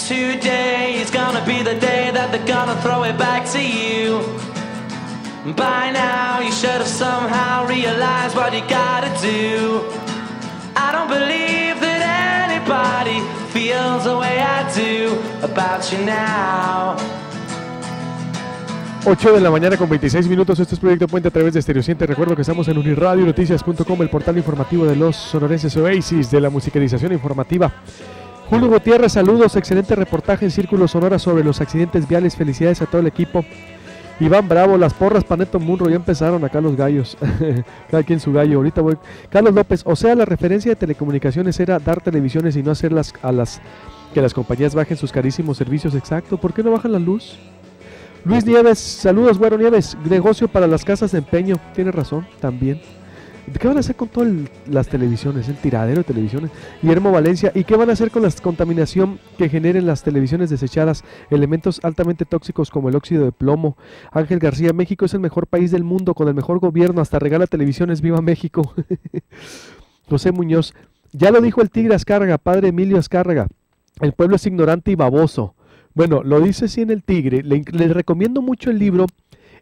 today is gonna be the day that they're gonna throw it back to you. By now you should have somehow realized what you gotta do. I don't believe that anybody feels the way I do about you now. 8 de la mañana con 26 minutos, esto es Proyecto Puente a través de Stereo 100. Recuerdo que estamos en unirradionoticias.com, el portal informativo de los sonorenses Oasis, de la musicalización informativa. Julio Gutiérrez, saludos, excelente reportaje en Círculo Sonora sobre los accidentes viales, felicidades a todo el equipo. Iván Bravo, las porras para Neto Munro, ya empezaron acá los gallos, cada quien su gallo, ahorita voy. Carlos López, o sea, la referencia de telecomunicaciones era dar televisiones y no hacerlas que las compañías bajen sus carísimos servicios, exacto, ¿por qué no bajan la luz? Luis Nieves, saludos, bueno Nieves, negocio para las casas de empeño, tiene razón, también. ¿Qué van a hacer con todas las televisiones, el tiradero de televisiones? Guillermo Valencia, ¿y qué van a hacer con la contaminación que generen las televisiones desechadas? Elementos altamente tóxicos como el óxido de plomo. Ángel García, México es el mejor país del mundo, con el mejor gobierno, hasta regala televisiones, ¡viva México! José Muñoz, ya lo dijo el Tigre Azcárraga, padre Emilio Azcárraga, el pueblo es ignorante y baboso. Bueno, lo dice sí en el Tigre, le recomiendo mucho el libro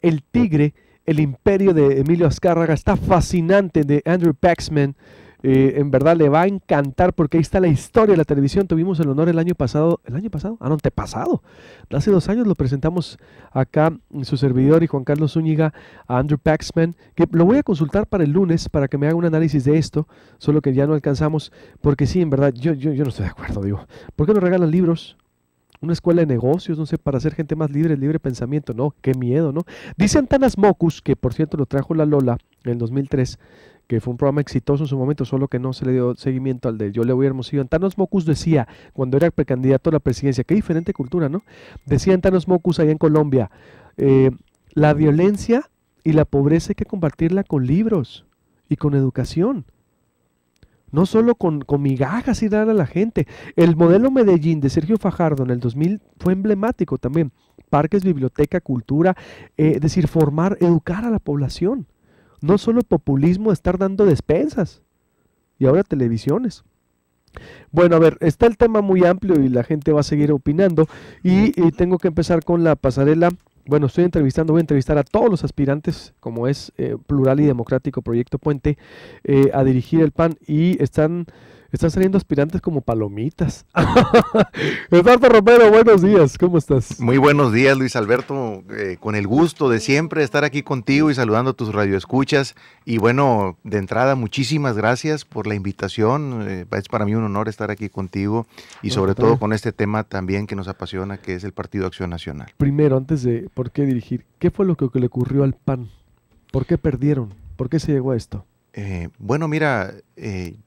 El Tigre, el imperio de Emilio Azcárraga, está fascinante, de Andrew Paxman, en verdad le va a encantar porque ahí está la historia de la televisión. Tuvimos el honor el año pasado, antepasado, hace 2 años lo presentamos acá, su servidor y Juan Carlos Zúñiga, a Andrew Paxman, que lo voy a consultar para el lunes para que me haga un análisis de esto, solo que ya no alcanzamos, porque sí, en verdad, yo no estoy de acuerdo, digo, ¿por qué no regalan libros? Una escuela de negocios, no sé, para hacer gente más libre, libre pensamiento, no, qué miedo, ¿no? Dice Antanas Mocus, que por cierto lo trajo la Lola en el 2003, que fue un programa exitoso en su momento, solo que no se le dio seguimiento al de Yo le voy a Hermosillo. Antanas Mocus decía, cuando era precandidato a la presidencia, qué diferente cultura, ¿no? Decía Antanas Mocus allá en Colombia, la violencia y la pobreza hay que combatirla con libros y con educación. No solo con migajas y dar a la gente. El modelo Medellín de Sergio Fajardo en el 2000 fue emblemático también. Parques, biblioteca, cultura, es decir, formar, educar a la población. No solo el populismo de estar dando despensas. Y ahora televisiones. Bueno, a ver, está el tema muy amplio y la gente va a seguir opinando. Y tengo que empezar con la pasarela. Bueno, voy a entrevistar a todos los aspirantes, como es Plural y Democrático Proyecto Puente, a dirigir el PAN, y están saliendo aspirantes como palomitas. Eduardo Romero, buenos días, ¿cómo estás? Muy buenos días, Luis Alberto, con el gusto de siempre estar aquí contigo y saludando a tus radioescuchas. Y bueno, de entrada, muchísimas gracias por la invitación, es para mí un honor estar aquí contigo y sobre todo con este tema también que nos apasiona, que es el Partido Acción Nacional. Primero, antes de por qué dirigir, ¿qué fue lo que le ocurrió al PAN? ¿Por qué perdieron? ¿Por qué se llegó a esto? Bueno, mira,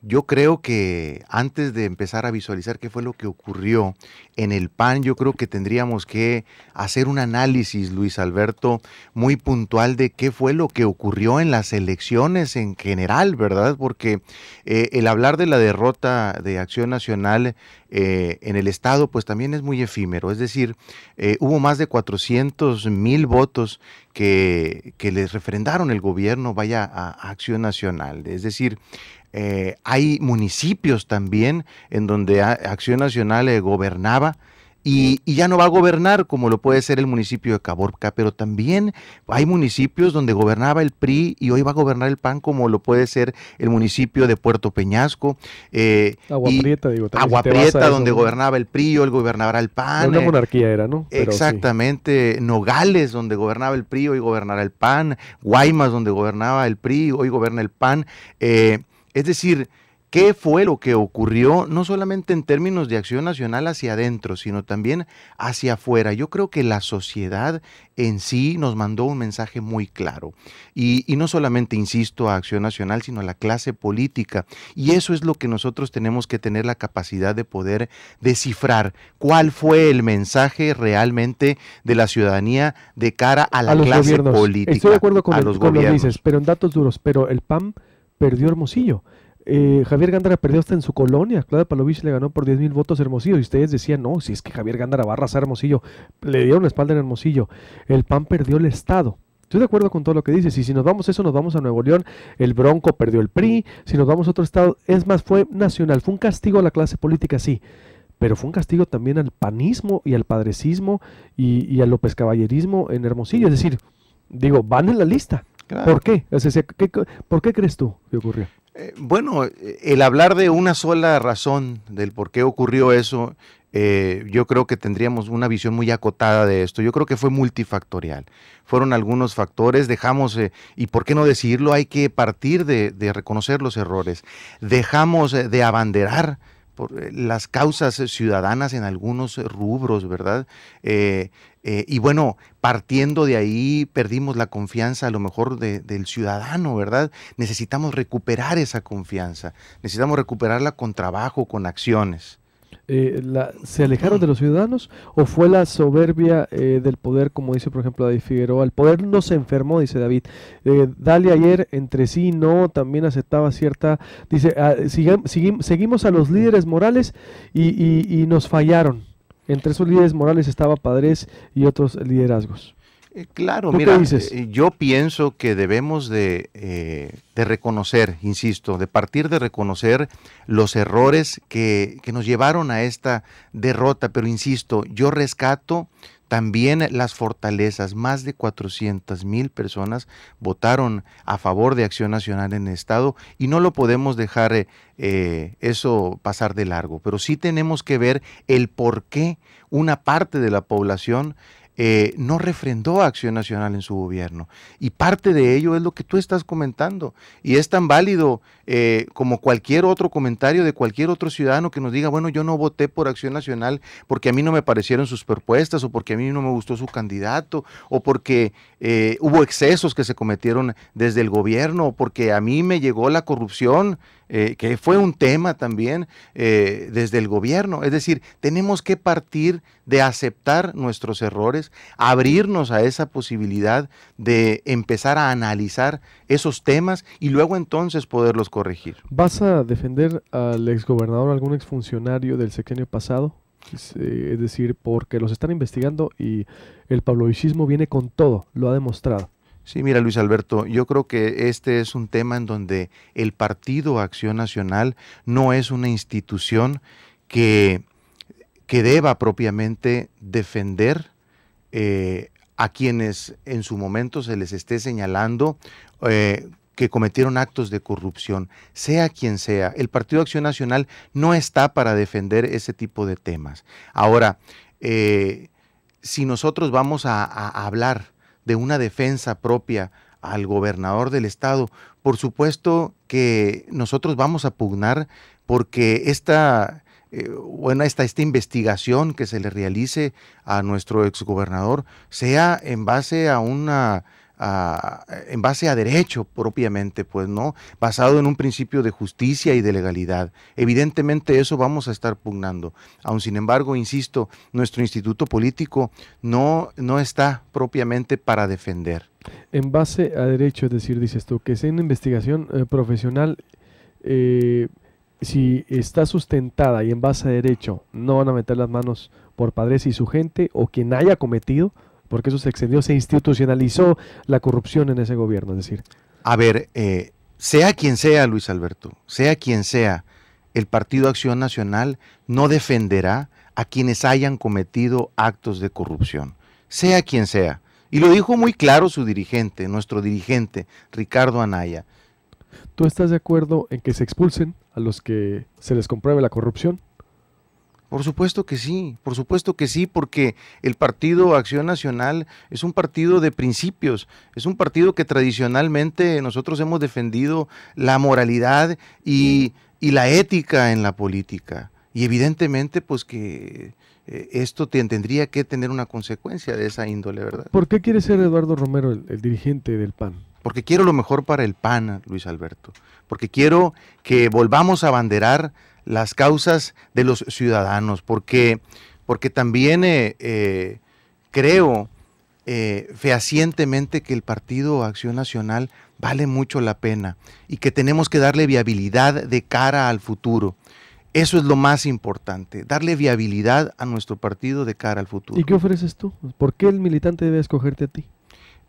yo creo que antes de empezar a visualizar qué fue lo que ocurrió en el PAN, yo creo que tendríamos que hacer un análisis, Luis Alberto, muy puntual de qué fue lo que ocurrió en las elecciones en general, ¿verdad? Porque el hablar de la derrota de Acción Nacional en el Estado, pues también es muy efímero. Es decir, hubo más de 400,000 votos que les refrendaron el gobierno, vaya, a Acción Nacional. Es decir, hay municipios también en donde Acción Nacional gobernaba y ya no va a gobernar, como lo puede ser el municipio de Caborca, pero también hay municipios donde gobernaba el PRI y hoy va a gobernar el PAN, como lo puede ser el municipio de Puerto Peñasco. Agua Prieta, digo. Agua Prieta, donde gobernaba el PRI, hoy gobernará el PAN. Una monarquía era, ¿no? Pero exactamente. Sí. Nogales, donde gobernaba el PRI, hoy gobernará el PAN. Guaymas, donde gobernaba el PRI, hoy gobierna el PAN. Es decir, ¿qué fue lo que ocurrió? No solamente en términos de Acción Nacional hacia adentro, sino también hacia afuera. Yo creo que la sociedad en sí nos mandó un mensaje muy claro. Y no solamente, insisto, a Acción Nacional, sino a la clase política. Y eso es lo que nosotros tenemos que tener la capacidad de poder descifrar. ¿Cuál fue el mensaje realmente de la ciudadanía de cara a la clase política? Estoy de acuerdo con lo que dices, pero en datos duros. Pero el PAN perdió Hermosillo. Javier Gándara perdió hasta en su colonia. Claudia Palovich le ganó por 10,000 votos Hermosillo. Y ustedes decían, no, si es que Javier Gándara va a arrasar Hermosillo. Le dieron la espalda en Hermosillo. El PAN perdió el Estado. Estoy de acuerdo con todo lo que dices. Y si nos vamos nos vamos a Nuevo León. El Bronco perdió el PRI. Si nos vamos a otro estado, es más, fue nacional. Fue un castigo a la clase política, sí. pero fue un castigo también al panismo y al padrecismo y al López Caballerismo en Hermosillo. Es decir, digo, van en la lista. Claro. ¿Por qué? O sea, ¿por qué crees tú que ocurrió? Bueno, el hablar de una sola razón del por qué ocurrió eso, yo creo que tendríamos una visión muy acotada de esto. Yo creo que fue multifactorial. Fueron algunos factores, dejamos, y por qué no decirlo, hay que partir de reconocer los errores. Dejamos de abanderar por las causas ciudadanas en algunos rubros, ¿verdad? Y bueno, partiendo de ahí perdimos la confianza a lo mejor del ciudadano, ¿verdad? Necesitamos recuperar esa confianza, necesitamos recuperarla con trabajo, con acciones. ¿Se alejaron de los ciudadanos o fue la soberbia del poder, como dice por ejemplo David Figueroa? El poder no se enfermó, dice David. Dalia ayer entre sí no también aceptaba cierta, dice, seguimos a los líderes morales y nos fallaron. Entre esos líderes morales estaba Padres y otros liderazgos. Claro, ¿Tú mira, qué dices? yo pienso que debemos de reconocer, insisto, de partir de reconocer los errores que nos llevaron a esta derrota, pero insisto, yo rescato también las fortalezas. Más de 400,000 personas votaron a favor de Acción Nacional en el Estado y no lo podemos dejar eso pasar de largo, pero sí tenemos que ver el por qué una parte de la población no refrendó a Acción Nacional en su gobierno. Y parte de ello es lo que tú estás comentando. Y es tan válido como cualquier otro comentario de cualquier otro ciudadano que nos diga, bueno, yo no voté por Acción Nacional porque a mí no me parecieron sus propuestas, o porque a mí no me gustó su candidato, o porque hubo excesos que se cometieron desde el gobierno, o porque a mí me llegó la corrupción, que fue un tema también desde el gobierno. Es decir, tenemos que partir de aceptar nuestros errores, abrirnos a esa posibilidad de empezar a analizar esos temas y luego entonces poderlos corregir. ¿Vas a defender al exgobernador, algún exfuncionario del sexenio pasado? Es decir, porque los están investigando y el pablovichismo viene con todo, lo ha demostrado. Sí, mira, Luis Alberto, yo creo que este es un tema en donde el Partido Acción Nacional no es una institución que deba propiamente defender a quienes en su momento se les esté señalando que cometieron actos de corrupción, sea quien sea. El Partido Acción Nacional no está para defender ese tipo de temas. Ahora, si nosotros vamos a hablar de una defensa propia al gobernador del estado, por supuesto que nosotros vamos a pugnar porque esta investigación que se le realice a nuestro exgobernador sea en base a derecho propiamente, pues, ¿no? Basado en un principio de justicia y de legalidad. Evidentemente eso vamos a estar pugnando. Aun sin embargo, insisto, nuestro instituto político no está propiamente para defender. En base a derecho, es decir, dices tú, que sea una investigación profesional, si está sustentada y en base a derecho, no van a meter las manos por Padres y su gente o quien haya cometido, porque eso se extendió, se institucionalizó la corrupción en ese gobierno, es decir. A ver, sea quien sea, Luis Alberto, sea quien sea, el Partido Acción Nacional no defenderá a quienes hayan cometido actos de corrupción, sea quien sea. Y lo dijo muy claro su dirigente, nuestro dirigente, Ricardo Anaya. ¿Tú estás de acuerdo en que se expulsen a los que se les compruebe la corrupción? Por supuesto que sí, porque el Partido Acción Nacional es un partido de principios, es un partido que tradicionalmente nosotros hemos defendido la moralidad y la ética en la política. Y evidentemente, pues que esto tendría que tener una consecuencia de esa índole, ¿verdad? ¿Por qué quiere ser Eduardo Romero el dirigente del PAN? Porque quiero lo mejor para el PAN, Luis Alberto, porque quiero que volvamos a abanderar las causas de los ciudadanos, porque también creo fehacientemente que el Partido Acción Nacional vale mucho la pena y que tenemos que darle viabilidad de cara al futuro. Eso es lo más importante, darle viabilidad a nuestro partido de cara al futuro. ¿Y qué ofreces tú? ¿Por qué el militante debe escogerte a ti?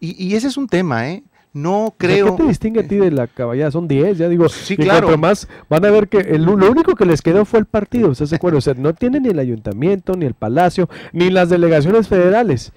Y ese es un tema, ¿eh? No O sea, creo. ¿qué te distingue a ti de la caballada? Son 10, ya digo. Sí, y claro. cuanto más van a ver que lo único que les quedó fue el partido, ¿estás de acuerdo? O sea, no tienen ni el ayuntamiento, ni el palacio, ni las delegaciones federales.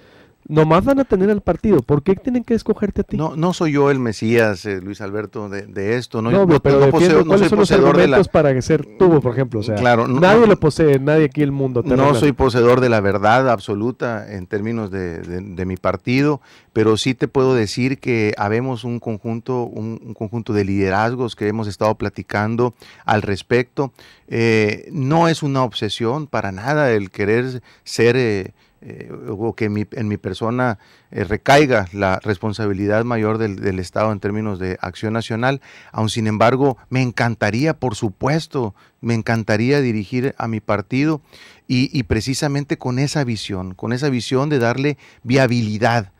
Nomás van a tener el partido. ¿Por qué tienen que escogerte a ti? No soy yo el Mesías, Luis Alberto, de esto. No, pero defiendo, no ¿cuáles soy son los poseedor de la. argumentos para ser tú, por ejemplo? O sea, Claro, nadie lo posee, nadie aquí en el mundo. No soy poseedor de la verdad absoluta en términos de mi partido, pero sí te puedo decir que habemos un conjunto de liderazgos que hemos estado platicando al respecto. No es una obsesión para nada el querer ser o que en mi persona recaiga la responsabilidad mayor del Estado en términos de acción nacional, aun sin embargo me encantaría, por supuesto, me encantaría dirigir a mi partido y precisamente con esa visión de darle viabilidad.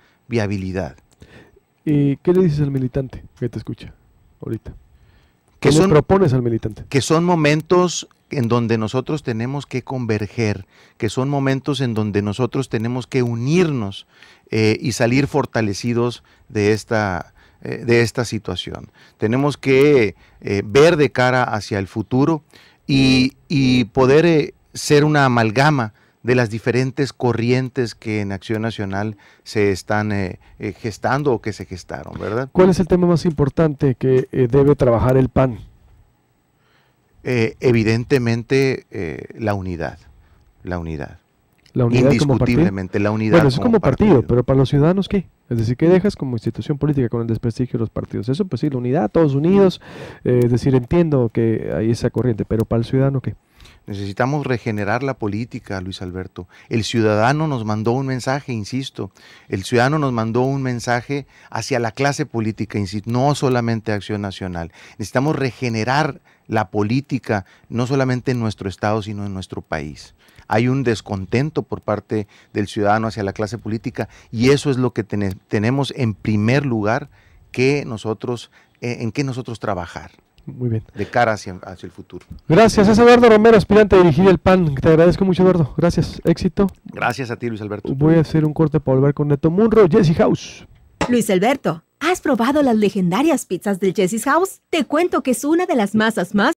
¿Y qué le dices al militante que te escucha ahorita? ¿Qué le propones al militante? Que son momentos en donde nosotros tenemos que converger, que son momentos en donde nosotros tenemos que unirnos y salir fortalecidos de esta situación. Tenemos que ver de cara hacia el futuro y poder ser una amalgama de las diferentes corrientes que en Acción Nacional se están gestando o que se gestaron, ¿verdad? ¿Cuál es el tema más importante que debe trabajar el PAN? Evidentemente la unidad. La unidad indiscutiblemente, como la unidad. Bueno, eso como partido, pero para los ciudadanos, ¿qué? Es decir, ¿qué dejas como institución política con el desprestigio de los partidos? Eso, pues sí, la unidad, todos unidos, es decir, entiendo que hay esa corriente, pero para el ciudadano, ¿qué? Necesitamos regenerar la política, Luis Alberto. El ciudadano nos mandó un mensaje, insisto. El ciudadano nos mandó un mensaje hacia la clase política, insisto, no solamente Acción Nacional. Necesitamos regenerar la política, no solamente en nuestro estado, sino en nuestro país. Hay un descontento por parte del ciudadano hacia la clase política y eso es lo que tenemos en primer lugar que nosotros, en que nosotros trabajar. Muy bien. De cara hacia el futuro. Gracias, es Eduardo Romero, aspirante a dirigir el PAN. Te agradezco mucho, Eduardo. Gracias, éxito. Gracias a ti, Luis Alberto. Voy a hacer un corte para volver con Neto Munro. Jesse House. Luis Alberto, ¿has probado las legendarias pizzas del Jesse's House? Te cuento que es una de las masas más